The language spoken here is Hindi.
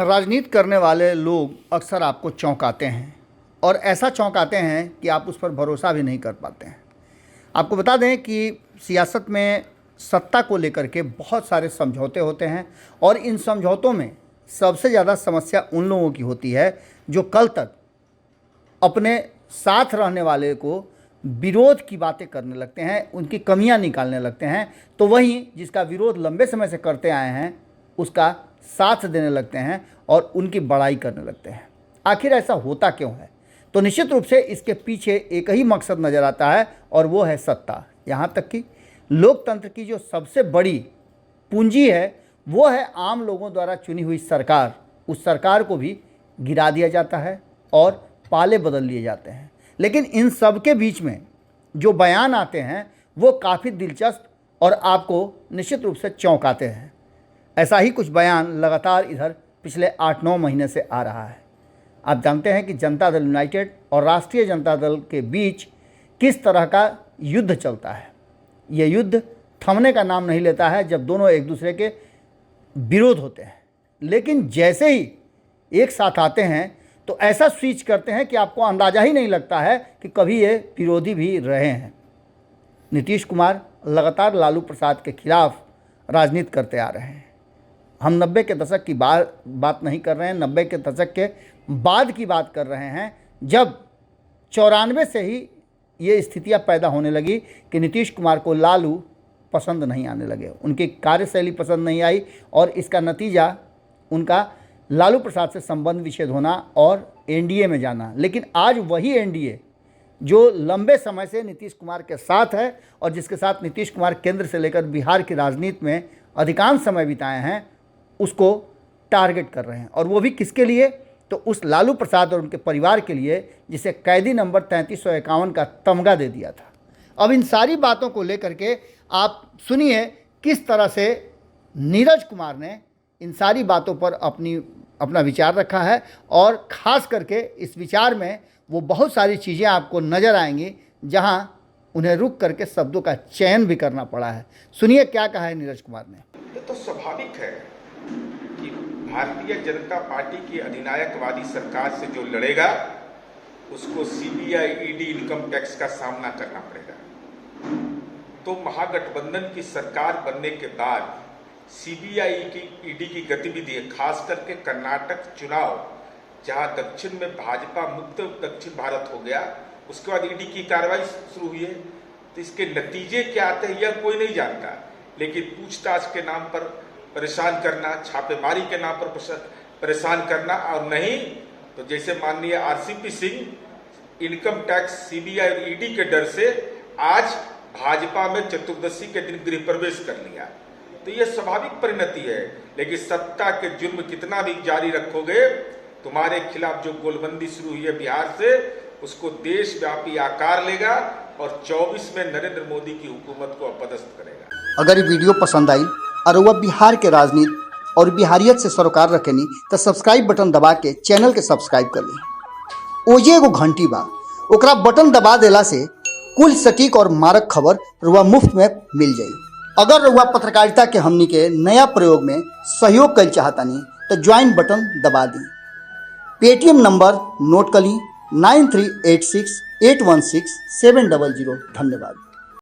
राजनीति करने वाले लोग अक्सर आपको चौंकाते हैं और ऐसा चौंकाते हैं कि आप उस पर भरोसा भी नहीं कर पाते हैं। आपको बता दें कि सियासत में सत्ता को लेकर के बहुत सारे समझौते होते हैं और इन समझौतों में सबसे ज़्यादा समस्या उन लोगों की होती है जो कल तक अपने साथ रहने वाले को विरोध की बातें करने लगते हैं, उनकी कमियां निकालने लगते हैं, तो वहीं जिसका विरोध लंबे समय से करते आए हैं उसका साथ देने लगते हैं और उनकी बड़ाई करने लगते हैं। आखिर ऐसा होता क्यों है? तो निश्चित रूप से इसके पीछे एक ही मकसद नज़र आता है और वो है सत्ता। यहाँ तक कि लोकतंत्र की जो सबसे बड़ी पूंजी है वो है आम लोगों द्वारा चुनी हुई सरकार। उस सरकार को भी गिरा दिया जाता है और पाले बदल लिए जाते हैं। लेकिन इन सब के बीच में जो बयान आते हैं वो काफ़ी दिलचस्प और आपको निश्चित रूप से चौंकाते हैं। ऐसा ही कुछ बयान लगातार इधर पिछले 8-9 महीने से आ रहा है। आप जानते हैं कि जनता दल यूनाइटेड और राष्ट्रीय जनता दल के बीच किस तरह का युद्ध चलता है। ये युद्ध थमने का नाम नहीं लेता है जब दोनों एक दूसरे के विरोध होते हैं, लेकिन जैसे ही एक साथ आते हैं तो ऐसा स्विच करते हैं कि आपको अंदाज़ा ही नहीं लगता है कि कभी ये विरोधी भी रहे हैं। नीतीश कुमार लगातार लालू प्रसाद के खिलाफ राजनीति करते आ रहे हैं। हम 90 के दशक की बात नहीं कर रहे हैं, 90 के दशक के बाद की बात कर रहे हैं, जब 94 से ही ये स्थितियां पैदा होने लगी कि नीतीश कुमार को लालू पसंद नहीं आने लगे, उनकी कार्यशैली पसंद नहीं आई और इसका नतीजा उनका लालू प्रसाद से संबंध विच्छेद होना और एनडीए में जाना। लेकिन आज वही एनडीए जो लंबे समय से नीतीश कुमार के साथ है और जिसके साथ नीतीश कुमार केंद्र से लेकर बिहार की राजनीति में अधिकांश समय बिताए हैं, उसको टारगेट कर रहे हैं। और वो भी किसके लिए? तो उस लालू प्रसाद और उनके परिवार के लिए जिसे कैदी नंबर 3351 का तमगा दे दिया था। अब इन सारी बातों को लेकर के आप सुनिए किस तरह से नीरज कुमार ने इन सारी बातों पर अपना विचार रखा है और ख़ास करके इस विचार में वो बहुत सारी चीज़ें आपको नज़र आएंगी जहां उन्हें रुक करके शब्दों का चयन भी करना पड़ा है। सुनिए क्या कहा है नीरज कुमार ने। ये तो स्वाभाविक है कि भारतीय जनता पार्टी की अधिनायकवादी सरकार से जो लड़ेगा उसको सीबीआई, ईडी, इनकम टैक्स का सामना करना पड़ेगा। तो महागठबंधन की सरकार बनने के बाद सीबीआई की, ईडी की गतिविधि है, खास करके कर्नाटक चुनाव जहां दक्षिण में भाजपा मुक्त दक्षिण भारत हो गया, उसके बाद ईडी की कार्रवाई शुरू हुई है। तो इसके नतीजे क्या आते हैं यह कोई नहीं जानता, लेकिन पूछताछ के नाम पर परेशान करना, छापेमारी के नाम पर परेशान करना, और नहीं तो जैसे माननीय RCP Singh income tax, CBI और ईडी के डर से आज भाजपा में चतुर्दशी के दिन गृह प्रवेश कर लिया। तो यह स्वाभाविक परिणति है। लेकिन सत्ता के जुर्म कितना भी जारी रखोगे, तुम्हारे खिलाफ जो गोलबंदी शुरू हुई है बिहार से, उसको देशव्यापी आकार लेगा और 24 में नरेंद्र मोदी की हुकूमत को अपदस्थ करेगा। अगर ये वीडियो पसंद आई और वह बिहार के राजनीति और बिहारियत से सरोकार रखेनी तो सब्सक्राइब बटन दबा के चैनल के सब्सक्राइब कर ली। ओजे एगो घंटी बा, ओकरा बटन दबा देला से कुल सटीक और मारक खबर रुआ मुफ्त में मिल जाई। अगर रुआ पत्रकारिता के हमनी के नया प्रयोग में सहयोग कर चाहतानी तो ज्वाइन बटन दबा दी। पेटीएम नंबर नोट कर ली 9386816700। धन्यवाद।